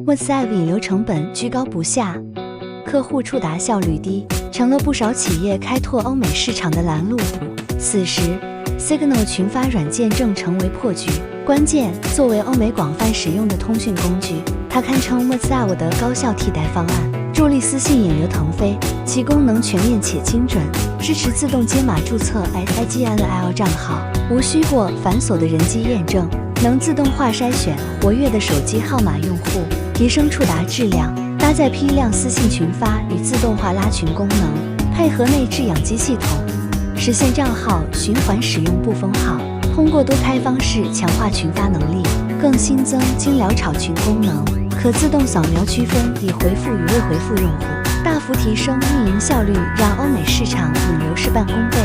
WhatsApp 引流成本居高不下，客户触达效率低，成了不少企业开拓欧美市场的拦路虎。此时 Signal 群发软件正成为破局。关键，作为欧美广泛使用的通讯工具，它堪称 WhatsApp 的高效替代方案，助力私信引流腾飞。其功能全面且精准，支持自动解码注册 IGNL 账号，无需过繁琐的人机验证，能自动化筛选活跃的手机号码用户，提升触达质量。搭载批量私信群发与自动化拉群功能，配合内置养鸡系统，实现账号循环使用不封号。通过多开方式强化群发能力，更新增精聊炒群功能，可自动扫描区分已回复与未回复用户，大幅提升运营效率，让欧美市场引流事半功倍。